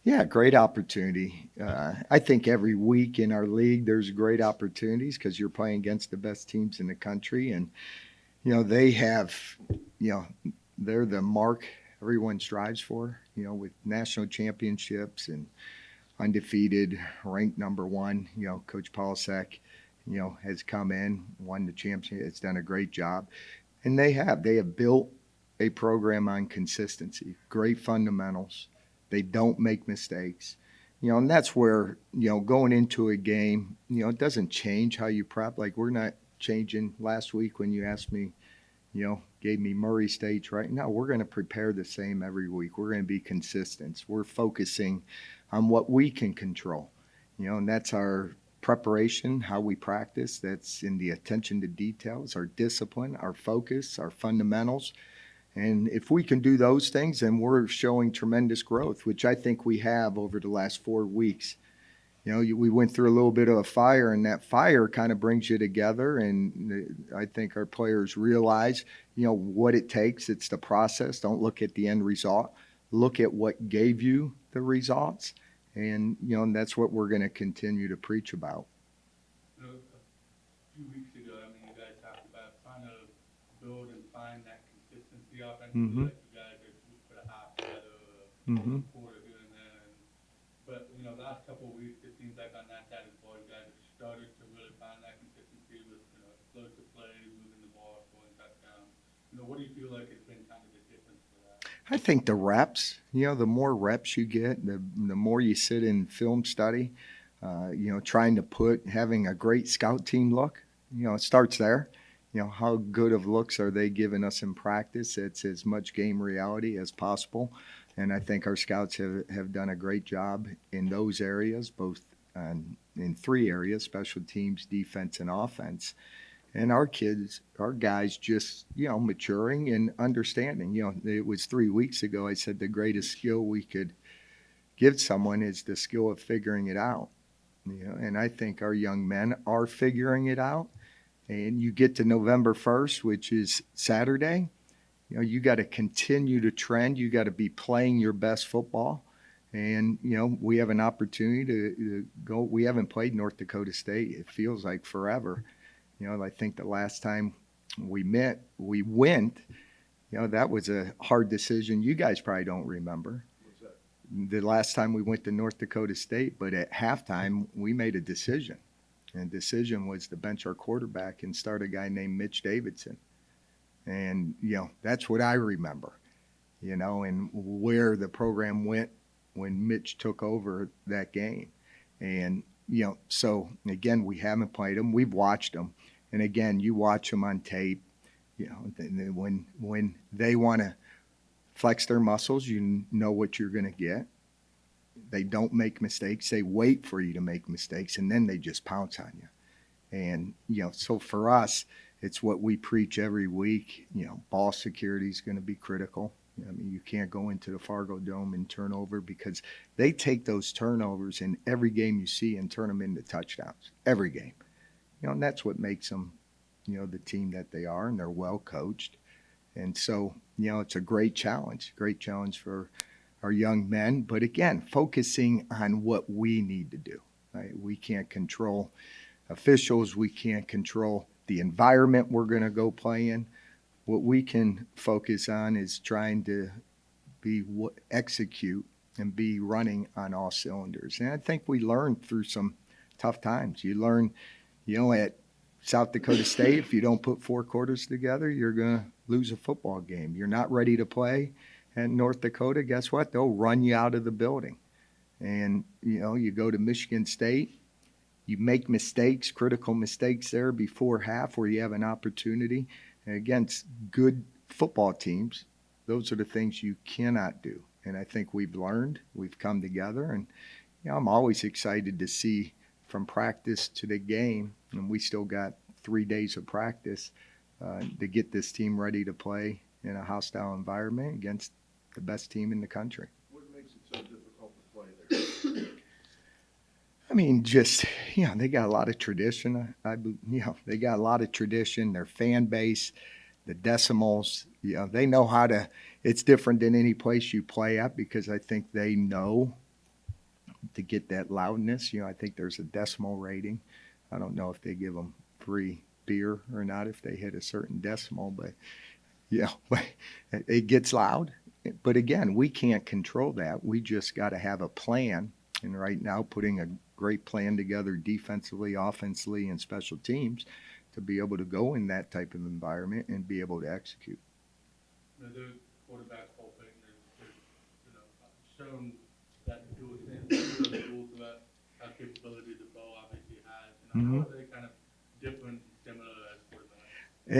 Yeah, great opportunity. I think every week in our league, there's great opportunities because you're playing against the best teams in the country, and they have, you know, they're the mark everyone strives for. With national championships and undefeated, ranked number one. Coach Polasek, has come in, won the championship. It's done a great job, and they have built a program on consistency, great fundamentals. They don't make mistakes. And that's where, going into a game, it doesn't change how you prep. Like, we're not changing last week when you asked me, gave me Murray State's right now. We're going to prepare the same every week. We're going to be consistent. We're focusing on what we can control, and that's our preparation, how we practice. That's in the attention to details, our discipline, our focus, our fundamentals. And if we can do those things, then we're showing tremendous growth, which I think we have over the last 4 weeks. We went through a little bit of a fire, and that fire kind of brings you together. And I think our players realize, what it takes. It's the process. Don't look at the end result. Look at what gave you the results. And, that's what we're going to continue to preach about. A few weeks ago, I mean, you guys talked about trying to build and find that consistency offensively. Mm-hmm. Like you guys are put a half together, Mm-hmm. a quarter here and there. But the last couple of weeks, it seems like on that side of the ball, you guys have started to really find that consistency with explosive plays, moving the ball, scoring touchdowns. What do you feel like has been kind of the difference for that? I think the reps, the more reps you get, the more you sit in film study, trying to having a great scout team look, it starts there. How good of looks are they giving us in practice? It's as much game reality as possible. And I think our scouts have done a great job in those areas, both in three areas: special teams, defense, and offense. And our guys just, maturing and understanding. It was 3 weeks ago I said the greatest skill we could give someone is the skill of figuring it out. And I think our young men are figuring it out. And you get to November 1st, which is Saturday, you got to continue to trend. You got to be playing your best football. And, we have an opportunity to go. We haven't played North Dakota State. It feels like forever. I think the last time we met, we went. That was a hard decision. You guys probably don't remember the last time we went to North Dakota State, but at halftime, we made a decision. And the decision was to bench our quarterback and start a guy named Mitch Davidson. And, that's what I remember, and where the program went when Mitch took over that game. And, so again, we haven't played them. We've watched them. And again, you watch them on tape, when they want to flex their muscles, you know what you're going to get. They don't make mistakes. They wait for you to make mistakes, and then they just pounce on you. And, so for us, it's what we preach every week. Ball security is going to be critical. I mean, you can't go into the Fargo Dome and turn over, because they take those turnovers in every game you see and turn them into touchdowns. Every game. And that's what makes them, the team that they are, and they're well coached. And so, it's a great challenge for our young men. But again, focusing on what we need to do. Right? We can't control officials. We can't control the environment we're going to go play in. What we can focus on is trying to execute and be running on all cylinders. And I think we learned through some tough times. You learn, at South Dakota State, if you don't put four quarters together, you're going to lose a football game. You're not ready to play at North Dakota, guess what? They'll run you out of the building. And, you go to Michigan State, you make mistakes, critical mistakes there before half where you have an opportunity. And against good football teams, those are the things you cannot do. And I think we've learned, we've come together, and I'm always excited to see from practice to the game, and we still got 3 days of practice to get this team ready to play in a hostile environment against the best team in the country. What makes it so difficult to play there? I mean, just, they got a lot of tradition. They got a lot of tradition. Their fan base, the decimals, they know how to. It's different than any place you play at, because I think they know to get that loudness. I think there's a decimal rating. I don't know if they give them free beer or not if they hit a certain decimal, but it gets loud. But again, we can't control that. We just got to have a plan. And right now, putting a great plan together defensively, offensively, and special teams to be able to go in that type of environment and be able to execute. The quarterback Cole Payton has shown that he was in the rules about how capability the ball obviously has. How are they kind of different and similar as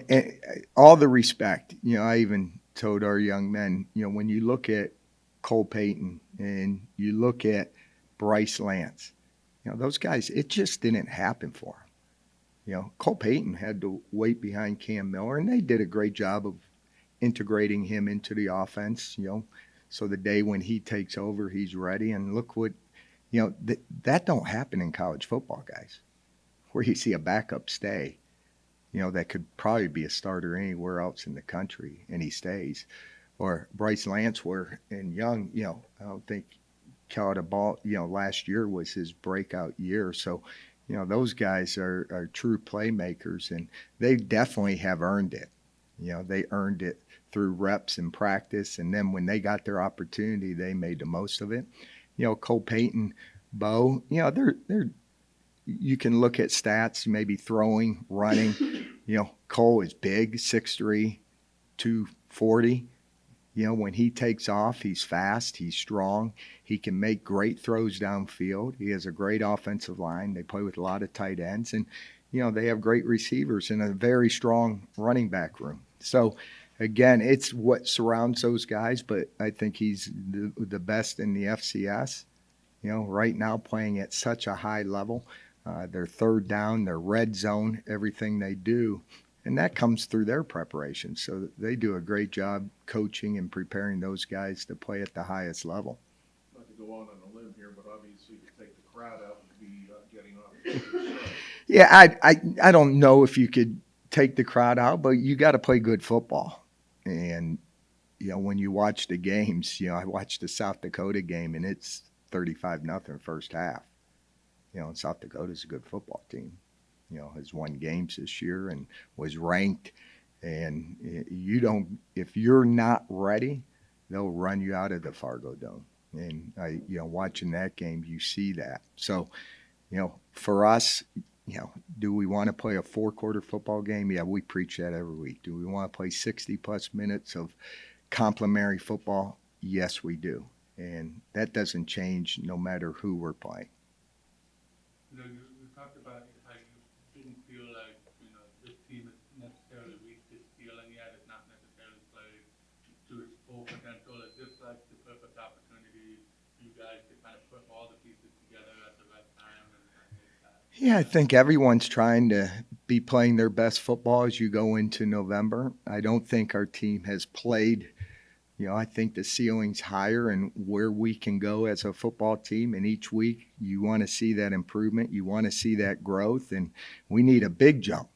quarterbacks? All the respect. I even told our young men, when you look at Cole Payton and you look at Bryce Lance, those guys, it just didn't happen for them. Cole Payton had to wait behind Cam Miller, and they did a great job of integrating him into the offense, so the day when he takes over, he's ready. And look what, that don't happen in college football, guys, where you see a backup stay, that could probably be a starter anywhere else in the country, and he stays. Or Bryce Lance, where in Young, I don't think caught a ball, last year was his breakout year. So, those guys are true playmakers, and they definitely have earned it. They earned it through reps and practice, and then when they got their opportunity, they made the most of it. Cole Payton, Bo, they're you can look at stats, maybe throwing, running. Cole is big, 6'3", 240. When he takes off, he's fast, he's strong. He can make great throws downfield. He has a great offensive line. They play with a lot of tight ends, and they have great receivers and a very strong running back room. So, again, it's what surrounds those guys, but I think he's the best in the FCS. Right now playing at such a high level. Their third down, their red zone, everything they do. And that comes through their preparation. So they do a great job coaching and preparing those guys to play at the highest level. Not to go on a limb here, but obviously to take the crowd out would be getting off. Yeah, I don't know if you could take the crowd out, but you got to play good football. And, when you watch the games, I watched the South Dakota game, and it's 35-0 first half. And South Dakota's a good football team. Has won games this year and was ranked. And if you're not ready, they'll run you out of the Fargo Dome. And watching that game, you see that. So, for us, do we want to play a 4-quarter football game? Yeah, we preach that every week. Do we want to play 60-plus minutes of complimentary football? Yes, we do. And that doesn't change no matter who we're playing. You talked about how you didn't feel like, this team is necessarily reached its ceiling yet. It's not necessarily played to its full potential. Is this like the perfect opportunity for you guys to kind of put all the pieces together at the right time and make that? Yeah, I think everyone's trying to be playing their best football as you go into November. I don't think our team has played. I think the ceiling's higher and where we can go as a football team. And each week you want to see that improvement. You want to see that growth. And we need a big jump,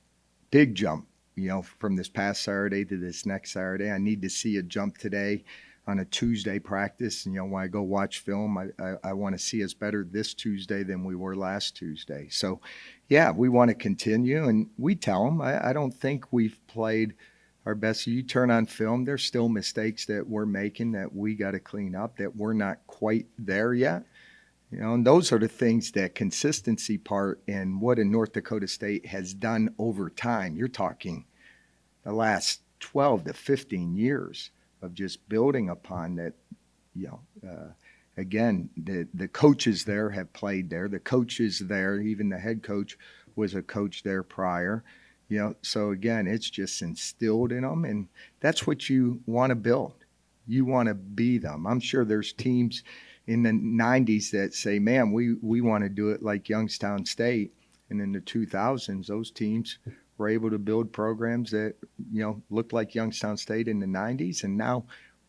from this past Saturday to this next Saturday. I need to see a jump today on a Tuesday practice. And, when I go watch film, I want to see us better this Tuesday than we were last Tuesday. So, yeah, we want to continue. And we tell them, I don't think we've played our best. You turn on film, there's still mistakes that we're making that we got to clean up, that we're not quite there yet. And those are the things, that consistency part and what a North Dakota State has done over time. You're talking the last 12 to 15 years of just building upon that. Again, the coaches there have played there. The coaches there, even the head coach was a coach there prior. So again, it's just instilled in them, and that's what you want to build. You want to be them. I'm sure there's teams in the 90s that say, man, we want to do it like Youngstown State. And in the 2000s, those teams were able to build programs that, looked like Youngstown State in the 90s. And now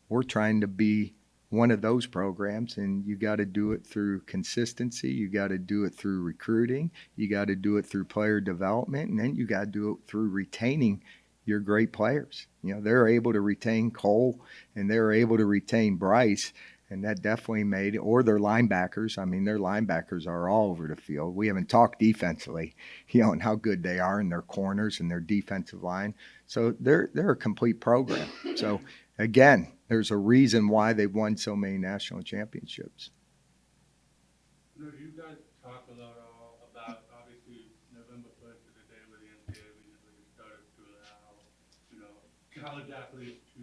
we're trying to be one of those programs, and you got to do it through consistency. You got to do it through recruiting. You got to do it through player development, and then you got to do it through retaining your great players. They're able to retain Cole, and they're able to retain Bryce, And that definitely made, or their linebackers. I mean, their linebackers are all over the field. We haven't talked defensively, and how good they are in their corners and their defensive line. So they're a complete program. So again, there's a reason why they've won so many national championships. You know, do you guys talk a lot about, obviously, November 1st is the day where the NCAA really started to allow, college athletes to,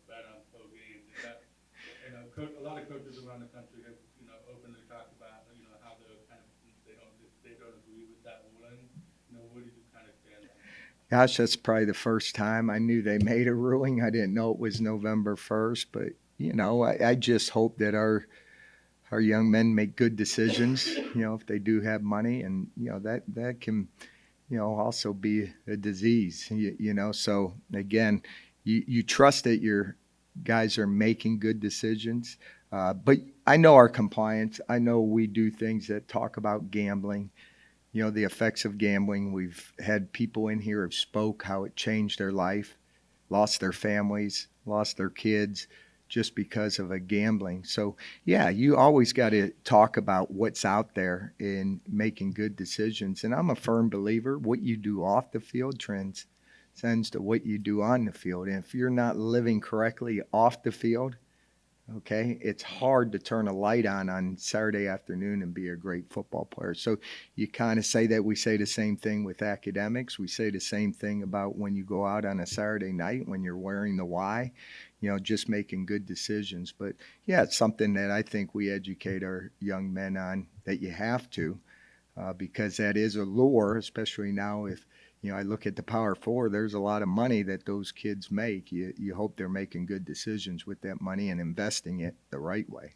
bet on pro games. Is that, a lot of coaches around the country have, openly talked about, how they're kind of, they don't agree with that ruling. Where did you kind of stand on that? Gosh, that's probably the first time I knew they made a ruling. I didn't know it was November 1st, but I just hope that our young men make good decisions, if they do have money, and that can also be a disease, so again, you trust that your guys are making good decisions, but I know our compliance. I know we do things that talk about gambling, the effects of gambling. We've had people in here have spoke how it changed their life, lost their families, lost their kids just because of a gambling. So yeah, you always got to talk about what's out there in making good decisions. And I'm a firm believer what you do off the field transcends to what you do on the field. And if you're not living correctly off the field, okay, it's hard to turn a light on Saturday afternoon and be a great football player. So you kind of say that. We say the same thing with academics. We say the same thing about when you go out on a Saturday night when you're wearing the Y, just making good decisions. But yeah, it's something that I think we educate our young men on, that you have to, because that is a lure, especially now. If I look at the Power Four, there's a lot of money that those kids make. You hope they're making good decisions with that money and investing it the right way.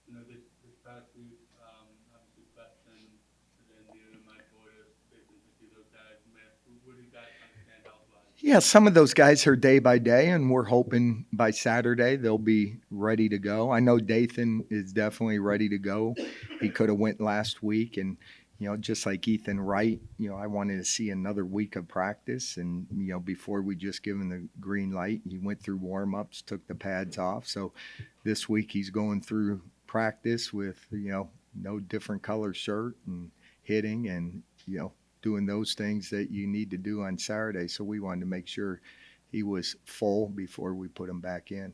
This past week, obviously Preston, and then you, Mike Boyers, Jason Hickey, those guys missed. What do you guys understand health-wise? Yeah, some of those guys are day by day, and we're hoping by Saturday they'll be ready to go. I know Dathan is definitely ready to go. He could have went last week, and just like Ethan Wright, I wanted to see another week of practice, and before we just give him the green light. He went through warm-ups, took the pads off. So this week he's going through practice with no different color shirt and hitting, and doing those things that you need to do on Saturday. So we wanted to make sure he was full before we put him back in.